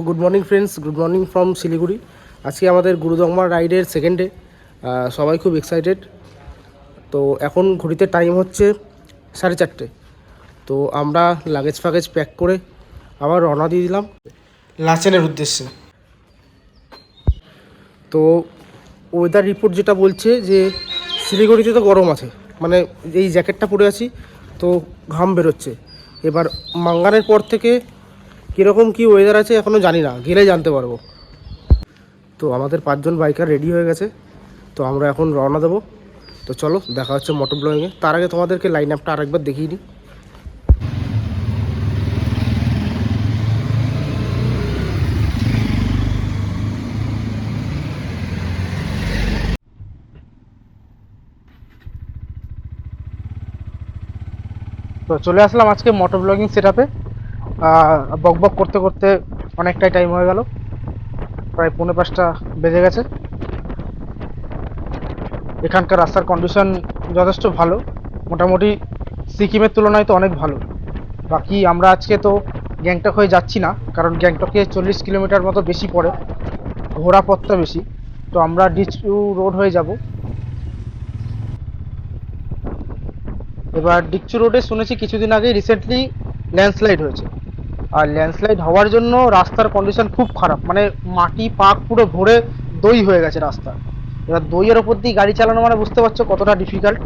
Good morning friends, good morning from Siliguri. আজকে আমাদের গুরুদংমা রাইডের সেকেন্ড ডে। সবাই খুব এক্সাইটেড। তো এখন ঘড়িতে টাইম হচ্ছে 4:30। তো আমরা লাগেজ ফাগেজ প্যাক করে আবার রওনা দিয়ে দিলাম লাচেনের উদ্দেশ্যে। তো ওয়েদার রিপোর্ট যেটা বলছে যে শিলিগুড়িতে তো গরম আছে, মানে এই জ্যাকেটটা পরে আছি তো ঘাম বেরোচ্ছে। এবার মাঙ্গানের পর থেকে কীরকম কী ওয়েদার আছে এখনও জানি না, গেলে জানতে পারবো। তো আমাদের 5জন বাইকার রেডি হয়ে গেছে, তো আমরা এখন রওনা দেবো। তো চলো দেখা হচ্ছে মোটর ব্লগিংয়ে। তার আগে তোমাদেরকে লাইন আপটা আরেকবার দেখিয়ে নিই। তো চলে আসলাম আজকে মোটর ব্লগিং সেটআপে। বক বক করতে করতে অনেকটাই টাইম হয়ে গেল, প্রায় 4:45 বেজে গেছে। এখানকার রাস্তার কন্ডিশন যথেষ্ট ভালো, মোটামুটি সিকিমের তুলনায় তো অনেক ভালো। বাকি আমরা আজকে তো গ্যাংটক হয়ে যাচ্ছি না, কারণ গ্যাংটকে 40 কিলোমিটার মতো বেশি পড়ে, ঘোড়া পথটা বেশি। তো আমরা ডিচু রোড হয়ে যাব। এবার ডিকচু রোডে শুনেছি কিছুদিন আগে রিসেন্টলি ল্যান্ডস্লাইড হয়েছে, আর ল্যান্ডস্লাইড হওয়ার জন্য রাস্তার কন্ডিশন খুব খারাপ, মানে মাটি পাক পুরো ভরে দই হয়ে গেছে রাস্তা। এবার দইয়ের ওপর দিয়ে গাড়ি চালানো মানে বুঝতে পারছো কতটা ডিফিকাল্ট।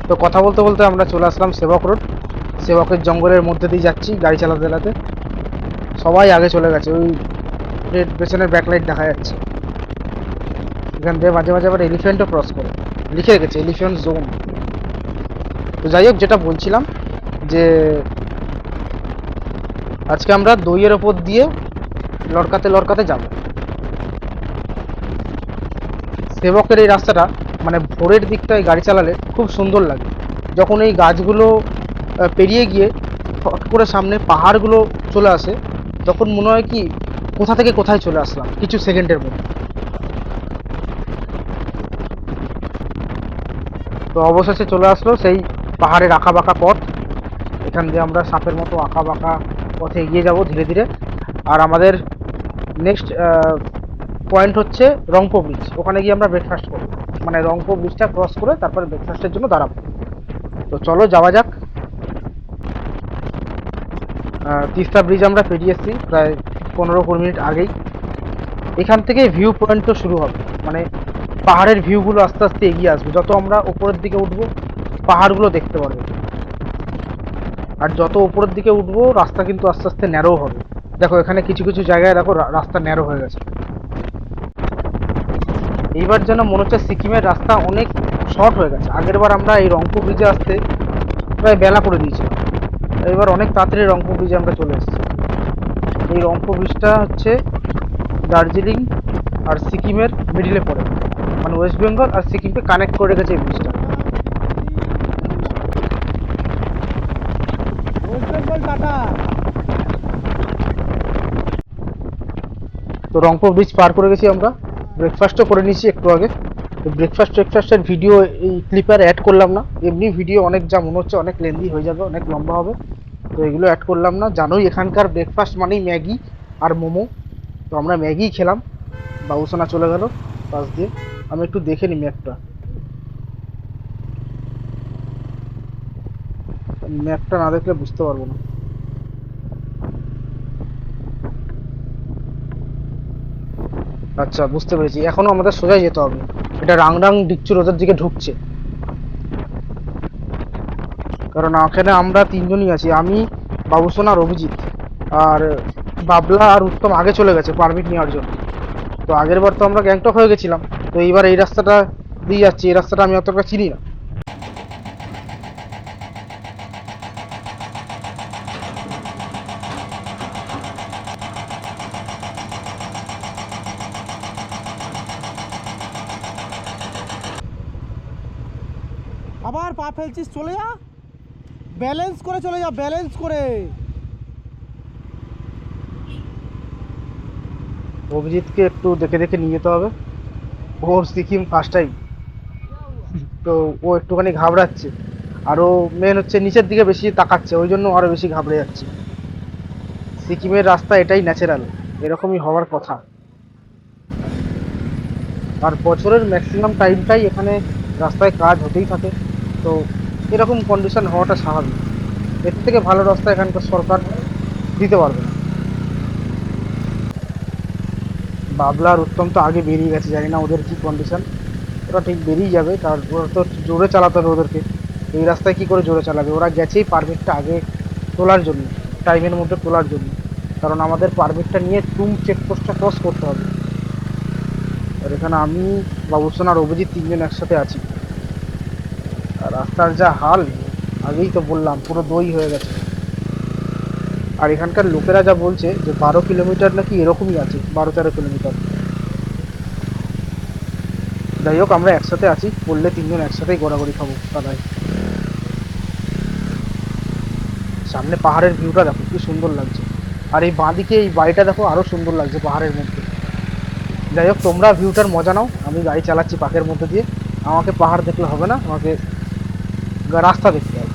তো কথা বলতে বলতে আমরা চলে আসলাম সেবক রোড। সেবকের জঙ্গলের মধ্যে দিয়ে যাচ্ছি গাড়ি চালাতে চালাতে। সবাই আগে চলে গেছে, ওই পেছনের ব্যাকলাইট দেখা যাচ্ছে। এখান থেকে মাঝে মাঝে আবার এলিফ্যান্টও ক্রস করে, লিখে রেখেছে এলিফ্যান্ট জোন। তো যাই হোক, যেটা বলছিলাম যে আজকে আমরা দইয়ের ওপর দিয়ে লড়কাতে লড়কাতে যাব। সেবকের এই রাস্তাটা মানে ভোরের দিকটায় গাড়ি চালালে খুব সুন্দর লাগে। যখন এই গাছগুলো পেরিয়ে গিয়ে ফট করে সামনে পাহাড়গুলো চলে আসে, তখন মনে হয় কি কোথা থেকে কোথায় চলে আসলাম কিছু সেকেন্ডের মধ্যে। তো অবশেষে চলে আসলো সেই পাহাড়ের আঁকা বাঁকা পথ। এখান দিয়ে আমরা সাপের মতো আঁকা বাঁকা পথে এগিয়ে যাব ধীরে ধীরে। আর আমাদের নেক্সট পয়েন্ট হচ্ছে রংপো ব্রিজ। ওখানে গিয়ে আমরা ব্রেকফাস্ট করবো, মানে রংপো ব্রিজটা ক্রস করে তারপরে ব্রেকফাস্টের জন্য দাঁড়াবো। তো চলো যাওয়া যাক। তিস্তা ব্রিজ আমরা পেরিয়ে এসেছি প্রায় 15-20 মিনিট আগেই। এখান থেকে ভিউ পয়েন্টও শুরু হবে, মানে পাহাড়ের ভিউগুলো আস্তে আস্তে এগিয়ে আসবে। যত আমরা উপরের দিকে উঠবো পাহাড়গুলো দেখতে পারবো, আর যত উপরের দিকে উঠবো রাস্তা কিন্তু আস্তে আস্তে ন্যারো হবে। দেখো এখানে কিছু কিছু জায়গায় দেখো রাস্তা ন্যারো হয়ে গেছে। এইবার যেন মনে হচ্ছে সিকিমের রাস্তা অনেক শর্ট হয়ে গেছে। আগের বার আমরা এই রংপো ব্রিজে আসতে প্রায় বেলা করে দিয়েছিলাম, এবার অনেক তাড়াতাড়ি রংপো ব্রিজে আমরা চলে এসেছি। এই রংপো ব্রিজটা হচ্ছে দার্জিলিং আর সিকিমের মিডিলে পড়ে, মানে ওয়েস্ট বেঙ্গল আর সিকিমকে কানেক্ট করে রেখেছে এই ব্রিজটা। তো রংপো ব্রিজ পার করে গেছি আমরা, ব্রেকফাস্টও করে নিয়েছি একটু আগে। ব্রেকফাস্টের ভিডিও এই ক্লিপে অ্যাড করলাম না, এমনি ভিডিও অনেক যা মনে হচ্ছে অনেক লেন্দি হয়ে যাবে, অনেক লম্বা হবে, তো এগুলো অ্যাড করলাম না। জানোই এখানকার ব্রেকফাস্ট মানেই ম্যাগি আর মোমো। তো আমরা ম্যাগি খেলাম, বাবুসোনা চলে গেল পাশ দিয়ে। আমি একটু দেখে নিই ম্যাপটা, ম্যাপটা না দেখলে বুঝতে পারবো না। আচ্ছা বুঝতে পেরেছি, এখনো আমাদের সোজা যেতে হবে। এটা রাংরাং ডিকচু রোডের দিকে ঢুকছে, কারণ এখানে আমরা 3জনই আছি, আমি, বাবুসোনা আর অভিজিৎ। আর বাবলা আর উত্তম আগে চলে গেছে পারমিট নেওয়ার জন্য। তো আগের বার তো আমরা গ্যাংটক হয়ে গেছিলাম, তো এইবার এই রাস্তাটা দিয়ে যাচ্ছি। এই রাস্তাটা আমি অতটা চিনি না। আবার পা ফেলছিস, চলে যা, ব্যালেন্স করে চলে যা, ব্যালেন্স করে। অভিজিৎকে একটু দেখে দেখে নিয়ে যেতে হবে, ওর সিকিম ফার্স্ট টাইম, তো ও একটুখানি ঘাবড়াচ্ছে। আর ও মেন হচ্ছে নিচের দিকে বেশি তাকাচ্ছে, ওই জন্য আরো বেশি ঘাবড়ে যাচ্ছে। সিকিমের রাস্তা এটাই ন্যাচারাল, এরকমই হওয়ার কথা। আর বছরের ম্যাক্সিমাম টাইমটাই এখানে রাস্তায় কাজ হতেই থাকে, তো এরকম কন্ডিশন হওয়াটা স্বাভাবিক। এর থেকে ভালো রাস্তা এখানকার সরকার দিতে পারবে না। বাবলা আর উত্তম তো আগে বেরিয়ে গেছে, জানি না ওদের কি কন্ডিশন। ওরা ঠিক বেরিয়ে যাবে, কারণ ওরা তো জোরে চালাতে হবে ওদেরকে। এই রাস্তায় কি করে জোরে চালাবে? ওরা গেছেই পারমিটটা আগে তোলার জন্য, টাইমের মধ্যে তোলার জন্য, কারণ আমাদের পারমিটটা নিয়ে টুম চেকপোস্টটা ক্রস করতে হবে। আর এখানে আমি, বাবুসোনা আর অভিজিৎ তিনজন একসাথে আছি। আর রাস্তার যা হাল, আগেই তো বললাম পুরো দই হয়ে গেছে। আর এখানকার লোকেরা যা বলছে যে 12 কিলোমিটার নাকি এরকমই আছে, 12-13 কিলোমিটার। যাই হোক, আমরা একসাথে আছি, পড়লে তিনজন একসাথেই গড়াগড়ি খাবো দাদাই। সামনে পাহাড়ের ভিউটা দেখো কি সুন্দর লাগছে, আর এই বাঁদিকে এই বাড়িটা দেখো আরো সুন্দর লাগছে পাহাড়ের মধ্যে। যাই হোক, তোমরা ভিউটার মজা নাও, আমি গাড়ি চালাচ্ছি পাকের মধ্যে দিয়ে। আমাকে পাহাড় দেখলে হবে না, আমাকে রাস্তা দেখতে হবে।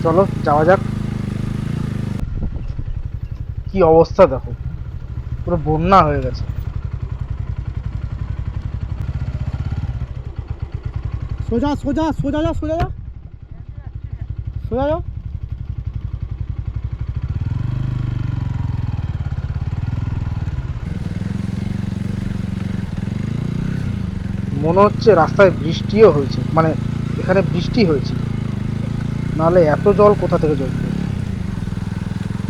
চলো যাওয়া যাক। কি অবস্থা দেখো, পুরো বন্যা হয়ে গেছে। সোজা সোজা সোজা যা, সোজা যা, সোজা যা। মনে হচ্ছে রাস্তায় বৃষ্টিও হয়েছে, মানে এখানে বৃষ্টি হয়েছে, নাহলে এত জল কোথা থেকে জমবে।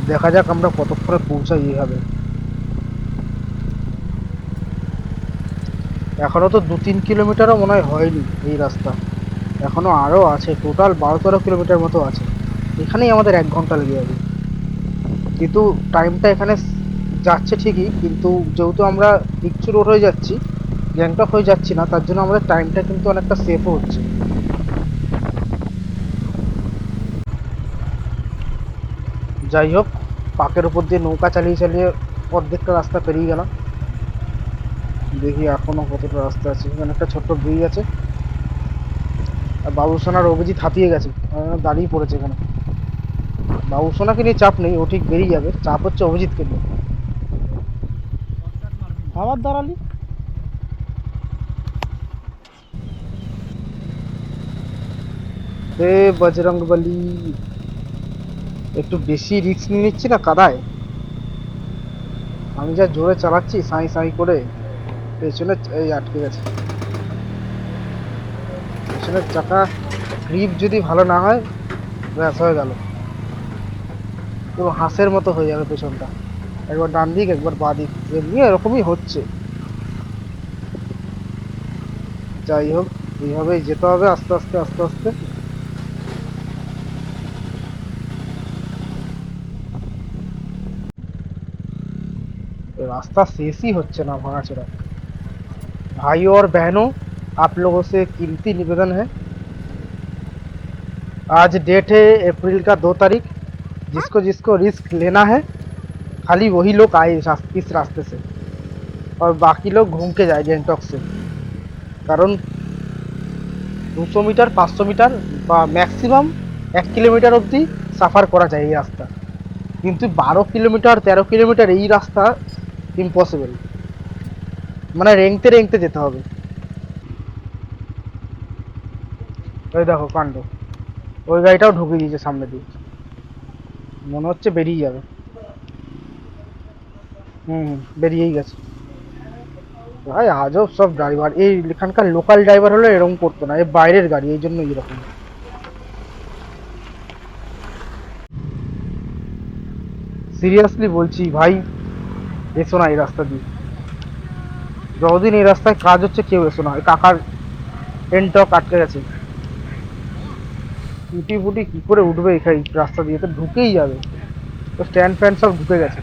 দেখা যাক আমরা কতক্ষণে পৌঁছাই এইভাবে। এখনো তো 2-3 কিলোমিটারও মনে হয় হয়নি এই রাস্তা, এখনো আরও আছে, টোটাল 12-13 কিলোমিটার মতো আছে। এখানেই আমাদের 1 ঘন্টা লেগে যাবে। কিন্তু টাইমটা এখানে যাচ্ছে ঠিকই, কিন্তু যেহেতু আমরা ভিকচু রোড হয়ে যাচ্ছি, গ্যাংটক হয়ে যাচ্ছি না, তার জন্য আমাদের টাইমটা কিন্তু অনেকটা সেফও হচ্ছে। যাই হোক, পাকের উপর দিয়ে নৌকা চালিয়ে চালিয়ে অর্ধেকটা রাস্তা পেরিয়ে গেলাম। দেখি এখনো কতটা রাস্তা আছে। এখানে একটা ছোট্ট ব্রিজ আছে, আর বাবুসোনার অভিজিৎ হাঁপিয়ে গেছে, দাঁড়িয়ে পড়েছে এখানে। বাবুসোনাকে নিয়ে চাপ নেই, ও ঠিক বেরিয়ে যাবে, চাপ হচ্ছে অভিজিৎকে নিয়ে। আবার দাঁড়ালি। হে বজরংবলী, একটু বেশি রিস্ক নিয়ে নিচ্ছি না কাদায়? আমি যা জোরে চালাচ্ছি সাই সাই করে, পেছনে এই আটকে গেছে। পেছনের চাকা গ্রিপ যদি ভালো না হয়, ব্যাস হয়ে গেল, পুরো হাঁসের মতো হয়ে যাবে পেছনটা, একবার ডান দিক একবার বাঁ দিক, এমনি এরকমই হচ্ছে। যাই হোক, এইভাবেই যেতে হবে আস্তে আস্তে আস্তে আস্তে। रास्ता शेष ही होच्छे ना भाঙাচোরা। भाइयों और बहनों, आप लोगों से कीमती निवेदन है, आज डेट है अप्रैल का 2 तारीख। जिसको जिसको रिस्क लेना है, खाली वही लोग आए इस रास्ते से, और बाकी लोग घूम के जाए गैंगटक से। कारण 200 মিটার 500 মিটার বা ম্যাক্সিমাম 1 কিলোমিটার অবধি সাফার করা যায় এই রাস্তা, কিন্তু 12 কিলোমিটার 13 কিলোমিটার এই রাস্তা ইম্পসিবল, মানে রেংতে রেংতে যেতে হবে। ওই দেখো কাণ্ড, ওই গাড়িটাও ঢুকে দিয়েছে সামনে দিয়ে, মনে হচ্ছে বেরিয়ে যাবে। বেরিয়েই গেছে। ভাই আজব সব ড্রাইভার, এই এখানকার লোকাল ড্রাইভার হলে এরকম করতো না, এ বাইরের গাড়ি, এই জন্য এরকম। সিরিয়াসলি বলছি ভাই, এসো না এই রাস্তা দিয়ে, যতদিন এই রাস্তায় কাজ হচ্ছে কেউ এসো না। কাকার এনটক আটকে গেছে, ফুটি ফুটি কি করে উঠবে এই রাস্তা দিয়ে? তো ঢুকেই যাবে, তো স্ট্যান্ড ফ্যান্ড সব ঢুকে গেছে,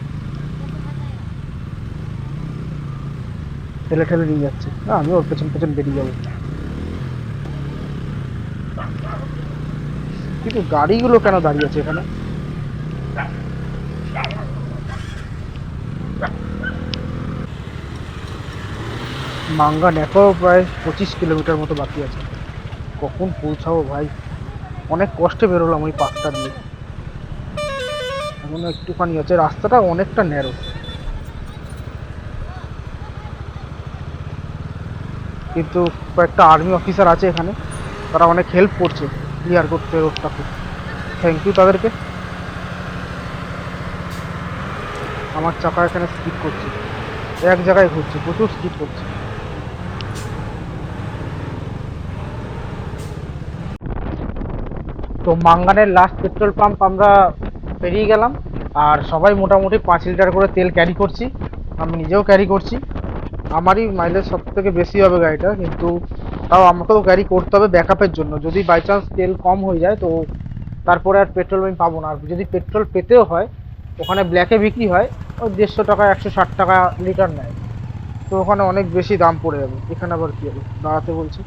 ঠেলে ঠেলে নিয়ে যাচ্ছে। না, আমি ওর পেছন পেছন বেরিয়ে যাবো, কিন্তু গাড়িগুলো কেন দাঁড়িয়ে আছে এখানে? মাঙ্গান এখনো প্রায় 25 কিলোমিটার মতো বাকি আছে, কখন পৌঁছাবো ভাই? অনেক কষ্টে বেরোলাম ওই পাকটা দিয়ে। এখনো একটুখানি আছে, রাস্তাটা অনেকটা ন্যারো, কিন্তু কয়েকটা আর্মি অফিসার আছে এখানে, তারা অনেক হেল্প করছে ক্লিয়ার করতে রোডটাকে। থ্যাংক ইউ তাদেরকে। আমার চাকা এখানে স্কিড করছে, এক জায়গায় ঘুরছে, প্রচুর স্কিড করছে। তো মাঙ্গানের লাস্ট পেট্রোল পাম্প আমরা পেরিয়ে গেলাম, আর সবাই মোটামুটি 5 লিটার করে তেল ক্যারি করছি, আমি নিজেও ক্যারি করছি। আমারই মাইলেজ সব থেকে বেশি হবে গাড়িটা, কিন্তু তাও আমাকেও ক্যারি করতে হবে ব্যাকআপের জন্য। যদি বাই চান্স তেল কম হয়ে যায় তো তারপরে আর পেট্রোল আমি পাবো না। আর যদি পেট্রোল পেতেও হয়, ওখানে ব্ল্যাকে বিক্রি হয়, ওই 150 টাকা 160 টাকা লিটার নেয়, তো ওখানে অনেক বেশি দাম পড়ে যাবে। এখানে আবার কি হবে, দাঁড়াতে বলছে।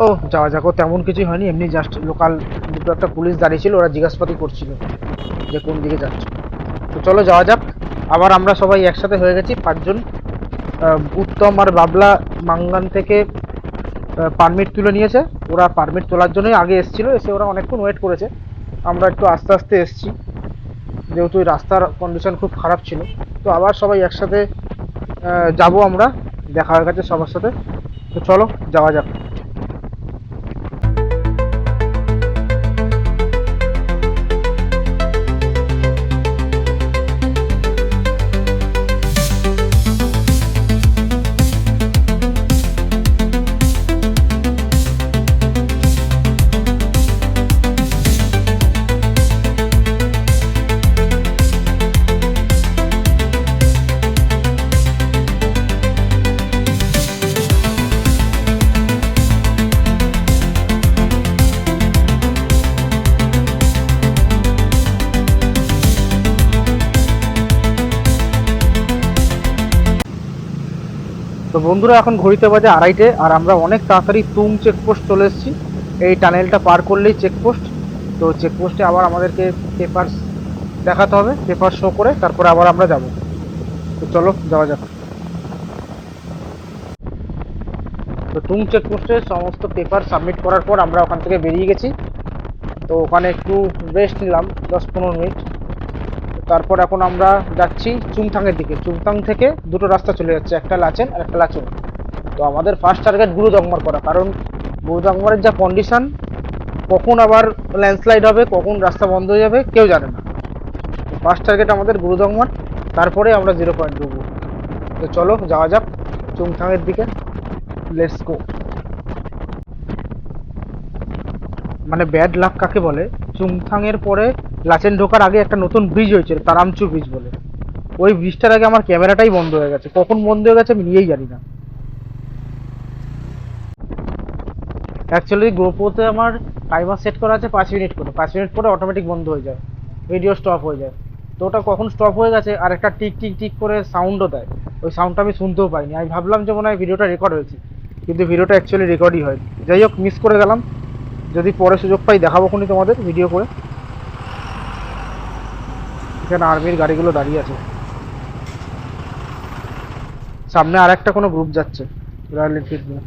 ও যাওয়া যাক, ও তেমন কিছুই হয়নি, এমনি জাস্ট লোকাল দুটো একটা পুলিশ দাঁড়িয়ে ছিল, ওরা জিজ্ঞাসাবাদি করছিল যে কোন দিকে যাচ্ছে। তো চলো যাওয়া যাক। আবার আমরা সবাই একসাথে হয়ে গেছি 5 জন। উত্তম আর বাবলা মাঙ্গান থেকে পারমিট তুলে নিয়েছে, ওরা পারমিট তোলার জন্যই আগে এসেছিল, এসে ওরা অনেকক্ষণ ওয়েট করেছে। আমরা একটু আস্তে আস্তে এসেছি, যেহেতু এই রাস্তার কন্ডিশন খুব খারাপ ছিল। তো আবার সবাই একসাথে যাব, আমরা দেখা হয়ে গেছে সবার সাথে। তো চলো যাওয়া যাক। তো বন্ধুরা, এখন ঘড়িতে বাজে 2:30, আর আমরা অনেক তাড়াতাড়ি তুং চেকপোস্ট চলে এসেছি। এই টানেলটা পার করলেই চেকপোস্ট। তো চেকপোস্টে আবার আমাদেরকে পেপার দেখাতে হবে, পেপার শো করে তারপরে আবার আমরা যাব। তো চলো যাওয়া যাক। তো তুং চেকপোস্টে সমস্ত পেপার সাবমিট করার পর আমরা ওখান থেকে বেরিয়ে গেছি। তো ওখানে একটু রেস্ট নিলাম 10-15 মিনিট। তারপর এখন আমরা যাচ্ছি চুংথাংয়ের দিকে। চুংথাং থেকে দুটো রাস্তা চলে যাচ্ছে, একটা লাচেন আর একটা লাচুং। তো আমাদের ফার্স্ট টার্গেট গুরুদংমার করা, কারণ গুরুদংমারের যা কন্ডিশন, কখন আবার ল্যান্ডস্লাইড হবে, কখন রাস্তা বন্ধ হয়ে যাবে কেউ জানে না। তো ফার্স্ট টার্গেট আমাদের গুরুদংমার, তারপরে আমরা 0 পয়েন্ট ঢুকবো। তো চলো যাওয়া যাক চুংথাংয়ের দিকে, লেটস গো। মানে ব্যাড লাক কাকে বলে, চুংথাংয়ের পরে লাচেন ঢোকার আগে একটা নতুন ব্রিজ হয়েছে, তারামচু ব্রিজ বলে। ওই ব্রিজটার আগে আমার ক্যামেরাটাই বন্ধ হয়ে গেছে, কখন বন্ধ হয়ে গেছে আমি নিজেই জানি না। অ্যাকচুয়ালি গোপ্রোতে আমার টাইমার সেট করা আছে 5 মিনিট করে, 5 মিনিট পরে অটোমেটিক বন্ধ হয়ে যায়, ভিডিও স্টপ হয়ে যায়। তো ওটা কখন স্টপ হয়ে গেছে, আর একটা টিক টিক টিক করে সাউন্ডও দেয়, ওই সাউন্ডটা আমি শুনতেও পাইনি। আমি ভাবলাম যে মনে হয় ভিডিওটা রেকর্ড হয়েছে, কিন্তু ভিডিওটা অ্যাকচুয়ালি রেকর্ডই হয়নি। যাই হোক, মিস করে গেলাম, যদি পরে সুযোগ পাই দেখাবো খুনি তোমাদের ভিডিও করে। এখানে আর্মির গাড়িগুলো দাঁড়িয়ে আছে, সামনে আর একটা কোনো গ্রুপ যাচ্ছে রয়্যাল এনফিল্ড নিয়ে।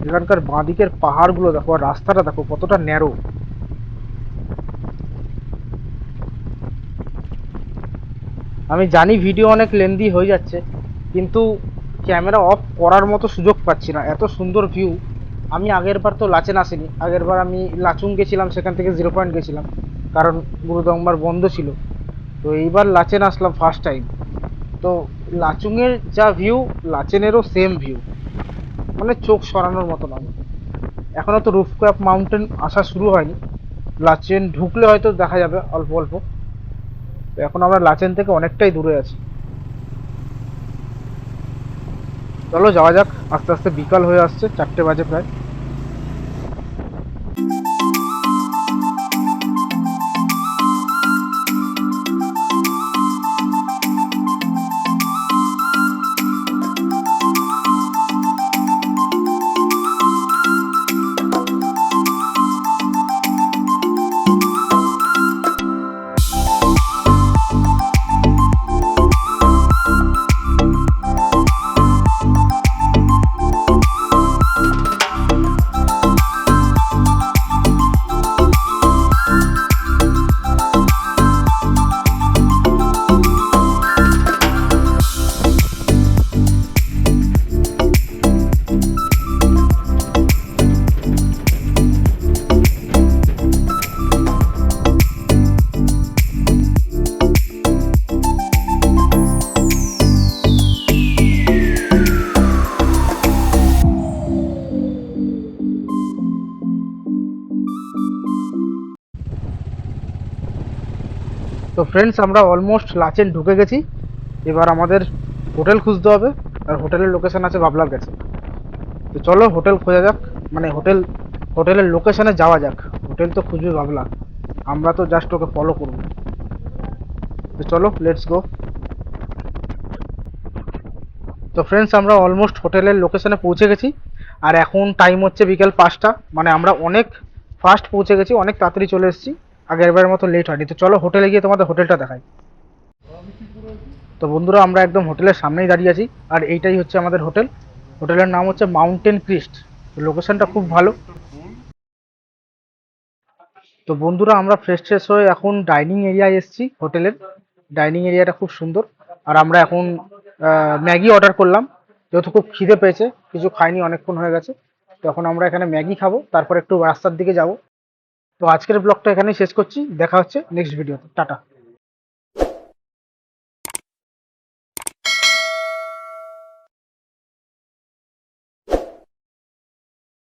এখানকার বাঁদিকের পাহাড়গুলো দেখো, আর রাস্তাটা দেখো কতটা ন্যারো। আমি জানি ভিডিও অনেক লেন্দি হয়ে যাচ্ছে, কিন্তু ক্যামেরা অফ করার মতো সুযোগ পাচ্ছি না, এত সুন্দর ভিউ। আমি আগের বার তো লাচেন আসিনি, আগের বার আমি লাচুং গেছিলাম, সেখান থেকে 0 পয়েন্ট গেছিলাম, কারণ গুরুদংমার বন্ধ ছিল। তো এইবার লাচেন আসলাম ফার্স্ট টাইম। তো লাচুংয়ের যা ভিউ, লাচেনেরও সেম ভিউ, মানে চোখ সরানোর মতো নয়। এখনও তো রুফটপ মাউন্টেন আসা শুরু হয়নি, লাচেন ঢুকলে হয়তো দেখা যাবে অল্প অল্প। তো এখন আমরা লাচেন থেকে অনেকটাই দূরে আছি। চলো যাওয়া যাক, আস্তে আস্তে বিকাল হয়ে আসছে, 4টে বাজে প্রায়। তো ফ্রেন্ডস, আমরা অলমোস্ট লাচেন ঢুকে গেছি। এবার আমাদের হোটেল খুঁজতে হবে, আর হোটেলের লোকেশন আছে বাবলার কাছে। তো চলো হোটেল খোঁজা যাক, মানে হোটেলের লোকেশনে যাওয়া যাক। হোটেল তো খুঁজবে বাবলা, আমরা তো জাস্ট ওকে ফলো করবো। তো চলো লেটস গো। তো ফ্রেন্ডস, আমরা অলমোস্ট হোটেলের লোকেশনে পৌঁছে গেছি। আর এখন টাইম হচ্ছে বিকেল 5টা, মানে আমরা অনেক ফাস্ট পৌঁছে গেছি, অনেক তাড়াতাড়ি চলে এসেছি, আগের বারের মতো লেট হয়নি। তো চলো হোটেলে গিয়ে তোমাদের হোটেলটা দেখাই। তো বন্ধুরা, আমরা একদম হোটেলের সামনেই দাঁড়িয়ে আছি, আর এইটাই হচ্ছে আমাদের হোটেল। হোটেলের নাম হচ্ছে মাউন্টেন ক্রিস্ট। লোকেশনটা খুব ভালো। তো বন্ধুরা, আমরা ফ্রেশ ট্রেশ হয়ে এখন ডাইনিং এরিয়ায় এসেছি। হোটেলের ডাইনিং এরিয়াটা খুব সুন্দর। আর আমরা এখন ম্যাগি অর্ডার করলাম, যেহেতু খুব খিদে পেয়েছে, কিছু খাইনি, অনেকক্ষণ হয়ে গেছে। তো এখন আমরা এখানে ম্যাগি খাবো, তারপর একটু রাস্তার দিকে যাব। তো আজকের ব্লগটা এখানেই শেষ করছি, দেখা হচ্ছে নেক্সট ভিডিওতে। টাটা।